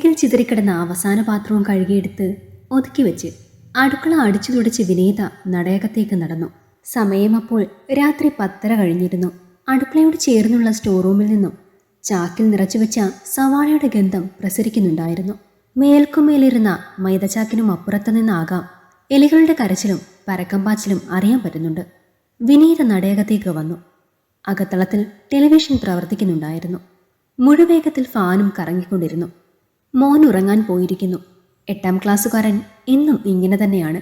സിങ്കിൽ ചിതറിക്കിടന്ന അവസാന പാത്രവും കഴുകിയെടുത്ത് ഒതുക്കി വെച്ച് അടുക്കള അടിച്ചു തുടച്ച് വിനീത നടയകത്തേക്ക് നടന്നു. സമയം അപ്പോൾ രാത്രി 10:30 കഴിഞ്ഞിരുന്നു. അടുക്കളയോട് ചേർന്നുള്ള സ്റ്റോർ റൂമിൽ നിന്നും ചാക്കിൽ നിറച്ചുവെച്ച സവാളയുടെ ഗന്ധം പ്രസരിക്കുന്നുണ്ടായിരുന്നു. മേൽക്കുമേലിരുന്ന മൈദച്ചാക്കിനും അപ്പുറത്തു നിന്നാകാം എലികളുടെ കരച്ചിലും പരക്കം പാച്ചിലും അറിയാൻ പറ്റുന്നുണ്ട്. വിനീത നടയകത്തേക്ക് വന്നു. അകത്തളത്തിൽ ടെലിവിഷൻ പ്രവർത്തിക്കുന്നുണ്ടായിരുന്നു. മുഴുവേഗത്തിൽ ഫാനും കറങ്ങിക്കൊണ്ടിരുന്നു. മോൻ ഉറങ്ങാൻ പോയിരിക്കുന്നു. 8ാം ക്ലാസ്സുകാരൻ എന്നും ഇങ്ങനെ തന്നെയാണ്.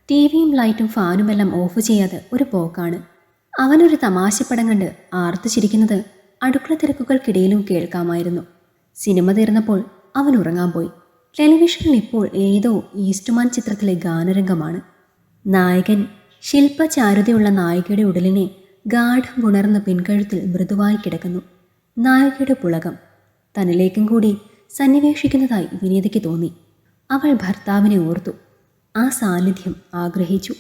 ടിവിയും ലൈറ്റും ഫാനുമെല്ലാം ഓഫ് ചെയ്യാതെ ഒരു പോക്കാണ്. അവനൊരു തമാശപ്പടം കണ്ട് ആർത്തു ചിരിക്കുന്നത് അടുക്കള തിരക്കുകൾക്കിടയിലും കേൾക്കാമായിരുന്നു. സിനിമ തീർന്നപ്പോൾ അവൻ ഉറങ്ങാൻ പോയി. ടെലിവിഷനിൽ ഇപ്പോൾ ഏതോ ഈസ്റ്റ്മാൻ ചിത്രത്തിലെ ഗാനരംഗമാണ്. നായകൻ ശില്പചാരുതയുള്ള നായികയുടെ ഉടലിനെ ഗാഠം ഉണർന്ന പിൻകഴുത്തിൽ മൃദുവായി കിടക്കുന്നു. നായികയുടെ പുളകം തന്നിലേക്കും കൂടി സന്നിവേശിക്കുന്നതായി വിനീതയ്ക്ക് തോന്നി. അവൾ ഭർത്താവിനെ ഓർത്തു. ആ സാന്നിധ്യം ആഗ്രഹിച്ചു.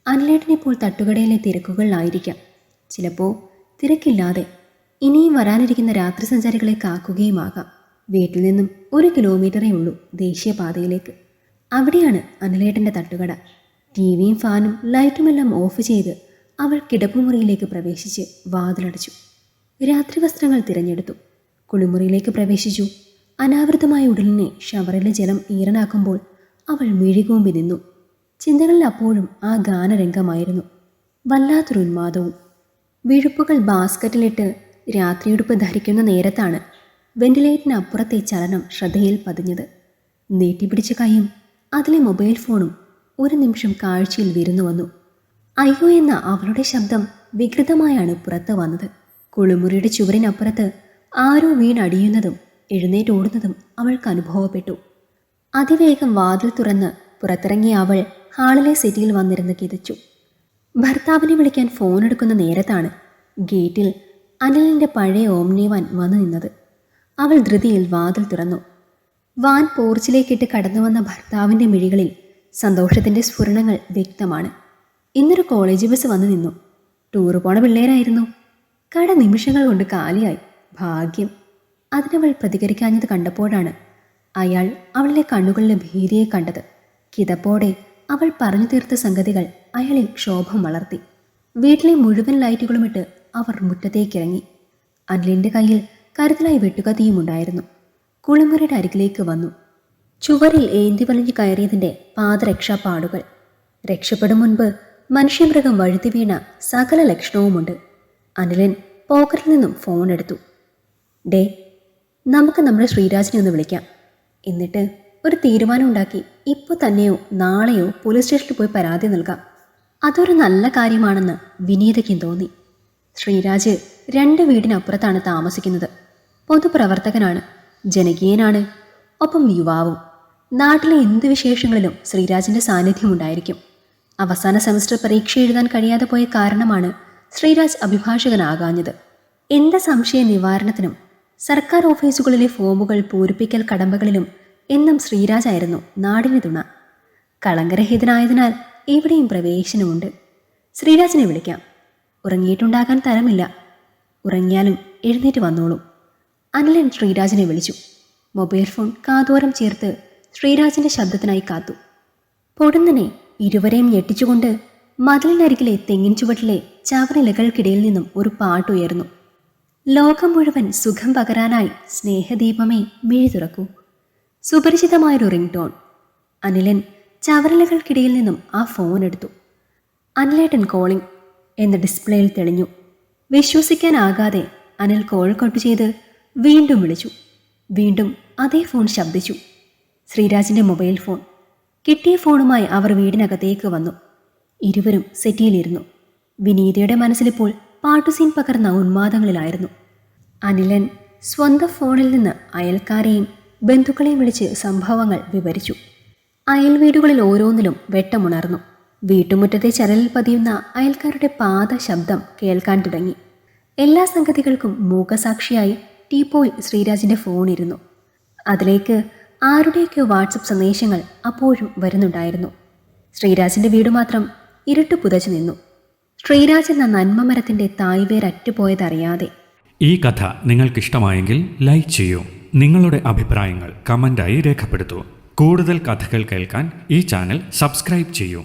അനിലേട്ടനിപ്പോൾ തട്ടുകടയിലെ തിരക്കുകളിലായിരിക്കാം. ചിലപ്പോൾ തിരക്കില്ലാതെ ഇനിയും വരാനിരിക്കുന്ന രാത്രി സഞ്ചാരികളെ കാക്കുകയുമാകാം. വീട്ടിൽ നിന്നും 1 കിലോമീറ്ററേ ഉള്ളൂ ദേശീയപാതയിലേക്ക്. അവിടെയാണ് അനിലേട്ടൻ്റെ തട്ടുകട. ടിവിയും ഫാനും ലൈറ്റുമെല്ലാം ഓഫ് ചെയ്ത് അവൾ കിടപ്പുമുറിയിലേക്ക് പ്രവേശിച്ച് വാതിലടച്ചു. രാത്രി വസ്ത്രങ്ങൾ തിരഞ്ഞെടുത്തു. കുളിമുറിയിലേക്ക് പ്രവേശിച്ചു. അനാവൃതമായ ഉടലിനെ ഷവറിലെ ജലം ഈറനാക്കുമ്പോൾ അവൾ മിഴികൂമ്പി നിന്നു. ചിന്തകളിൽ അപ്പോഴും ആ ഗാനരംഗമായിരുന്നു. വല്ലാത്തൊരു ഉന്മാദവും. വിഴുപ്പുകൾ ബാസ്ക്കറ്റിലിട്ട് രാത്രിയുടുപ്പ് ധരിക്കുന്ന നേരത്താണ് വെന്റിലേറ്ററിന് അപ്പുറത്തെ ചലനം ശ്രദ്ധയിൽ പതിഞ്ഞത്. നീട്ടിപ്പിടിച്ച കൈയും അതിലെ മൊബൈൽ ഫോണും ഒരു നിമിഷം കാഴ്ചയിൽ വിരുന്നു വന്നു. അയ്യോ എന്ന അവളുടെ ശബ്ദം വികൃതമായാണ് പുറത്ത് വന്നത്. കുളിമുറിയുടെ ചുവരിനപ്പുറത്ത് ആരോ വീണടിയുന്നതും എഴുന്നേറ്റോടുന്നതും അവൾക്ക് അനുഭവപ്പെട്ടു. അതിവേഗം വാതിൽ തുറന്ന് പുറത്തിറങ്ങിയ അവൾ ഹാളിലെ സെറ്റിയിൽ വന്നിരുന്ന് കിതച്ചു. ഭർത്താവിനെ വിളിക്കാൻ ഫോൺ എടുക്കുന്ന നേരത്താണ് ഗേറ്റിൽ അനിലിൻ്റെ പഴയ ഓമ്നി വാൻ വന്നു നിന്നത്. അവൾ ധൃതിയിൽ വാതിൽ തുറന്നു. വാൻ പോർച്ചിലേക്കിട്ട് കടന്നു വന്ന ഭർത്താവിൻ്റെ മിഴികളിൽ സന്തോഷത്തിൻ്റെ സ്ഫുരണങ്ങൾ വ്യക്തമാണ്. ഇന്നൊരു കോളേജ് ബസ് വന്നു നിന്നു. ടൂറ് പോണ പിള്ളേരായിരുന്നു. കട നിമിഷങ്ങൾ കൊണ്ട് കാലിയായി. ഭാഗ്യം. അതിനവൾ പ്രതികരിക്കാഞ്ഞത് കണ്ടപ്പോഴാണ് അയാൾ അവളുടെ കണ്ണുകളിലെ ഭീതിയെ കണ്ടത്. കിതപ്പോടെ അവൾ പറഞ്ഞു തീർത്ത സംഗതികൾ അയാളിൽ ക്ഷോഭം വളർത്തി. വീട്ടിലെ മുഴുവൻ ലൈറ്റുകളുമിട്ട് അവർ മുറ്റത്തേക്കിറങ്ങി. അനിലിൻ്റെ കയ്യിൽ കരുതലായി വെട്ടുകത്തിയുമുണ്ടായിരുന്നു. കുളിമുറിയുടെ അരികിലേക്ക് വന്നു. ചുവരിൽ ഏന്തി വലിഞ്ഞു കയറിയതിൻ്റെ പാദരക്ഷാപ്പാടുകൾ. രക്ഷപ്പെടും മുൻപ് മനുഷ്യമൃഗം വഴുതി വീണ സകല ലക്ഷണവുമുണ്ട്. അനിലൻ പോക്കറ്റിൽ നിന്നും ഫോൺ എടുത്തു. ഡേ, നമുക്ക് നമ്മുടെ ശ്രീരാജിനെ ഒന്ന് വിളിക്കാം. എന്നിട്ട് ഒരു തീരുമാനം ഉണ്ടാക്കി ഇപ്പോൾ തന്നെയോ നാളെയോ പോലീസ് സ്റ്റേഷനിൽ പോയി പരാതി നൽകാം. അതൊരു നല്ല കാര്യമാണെന്ന് വിനീതയ്ക്കും തോന്നി. ശ്രീരാജ് 2 വീടിനപ്പുറത്താണ് താമസിക്കുന്നത്. പൊതുപ്രവർത്തകനാണ്, ജനകീയനാണ്, ഒപ്പം യുവാവും. നാട്ടിലെ എന്ത് വിശേഷങ്ങളിലും ശ്രീരാജിൻ്റെ സാന്നിധ്യമുണ്ടായിരിക്കും. അവസാന സെമസ്റ്റർ പരീക്ഷ എഴുതാൻ കഴിയാതെ പോയ കാരണമാണ് ശ്രീരാജ് അഭിഭാഷകനാകാഞ്ഞത്. എന്ത് സംശയ നിവാരണത്തിനും സർക്കാർ ഓഫീസുകളിലെ ഫോമുകൾ പൂരിപ്പിക്കൽ കടമ്പകളിലും എന്നും ശ്രീരാജായിരുന്നു നാടിന് തുണ. കളങ്കരഹിതനായതിനാൽ എവിടെയും പ്രവേശനമുണ്ട്. ശ്രീരാജിനെ വിളിക്കാം. ഉറങ്ങിയിട്ടുണ്ടാകാൻ തരമില്ല. ഉറങ്ങിയാലും എഴുന്നേറ്റ് വന്നോളും. അനിലൻ ശ്രീരാജിനെ വിളിച്ചു. മൊബൈൽ ഫോൺ കാതോരം ചേർത്ത് ശ്രീരാജിൻ്റെ ശബ്ദത്തിനായി കാത്തു. പൊടുന്നനെ ഇരുവരെയും ഞെട്ടിച്ചുകൊണ്ട് മതിലിനരികിലെ തെങ്ങിൻ ചുവട്ടിലെ ചവറിലകൾക്കിടയിൽ നിന്നും ഒരു പാട്ടുയർന്നു. ലോകം മുഴുവൻ സുഖം പകരാനായി സ്നേഹദീപമേ മിഴി തുറക്കൂ. സുപരിചിതമായൊരു റിംഗ് ടോൺ. അനിലൻ ചവറിലകൾക്കിടയിൽ നിന്നും ആ ഫോൺ എടുത്തു. അനിലേട്ടൻ കോളിംഗ് എന്ന ഡിസ്പ്ലേയിൽ തെളിഞ്ഞു. വിശ്വസിക്കാനാകാതെ അനിൽ കോൾ കട്ട് ചെയ്ത് വീണ്ടും വിളിച്ചു. വീണ്ടും അതേ ഫോൺ ശബ്ദിച്ചു. ശ്രീരാജിൻ്റെ മൊബൈൽ ഫോൺ. കിട്ടിയ ഫോണുമായി അവർ വീടിനകത്തേക്ക് വന്നു. ഇരുവരും സെറ്റിയിലിരുന്നു. വിനീതയുടെ മനസ്സിലിപ്പോൾ പാട്ടുസീൻ പകർന്ന ഉന്മാദങ്ങളിലായിരുന്നു. അനിലൻ സ്വന്തം ഫോണിൽ നിന്ന് അയൽക്കാരെയും ബന്ധുക്കളെയും വിളിച്ച് സംഭവങ്ങൾ വിവരിച്ചു. അയൽ വീടുകളിൽ ഓരോന്നിലും വെട്ടമുണർന്നു. വീട്ടുമുറ്റത്തെ ചരലിൽ പതിയുന്ന അയൽക്കാരുടെ പാദ ശബ്ദം കേൾക്കാൻ തുടങ്ങി. എല്ലാ സംഗതികൾക്കും മൂകസാക്ഷിയായി ടീപ്പോയിൽ ശ്രീരാജിൻ്റെ ഫോണിരുന്നു. അതിലേക്ക് ആരുടെയൊക്കെയോ വാട്സപ്പ് സന്ദേശങ്ങൾ അപ്പോഴും വരുന്നുണ്ടായിരുന്നു. ശ്രീരാജിൻ്റെ വീട് മാത്രം ഇരുട്ട് പുതച്ചു നിന്നു. ശ്രീരാജ് എന്ന നന്മമരത്തിൻ്റെ തായ്വേരറ്റുപോയതറിയാതെ. ഈ കഥ നിങ്ങൾക്കിഷ്ടമായെങ്കിൽ ലൈക്ക് ചെയ്യൂ. നിങ്ങളുടെ അഭിപ്രായങ്ങൾ കമൻ്റായി രേഖപ്പെടുത്തൂ. കൂടുതൽ കഥകൾ കേൾക്കാൻ ഈ ചാനൽ സബ്സ്ക്രൈബ് ചെയ്യൂ.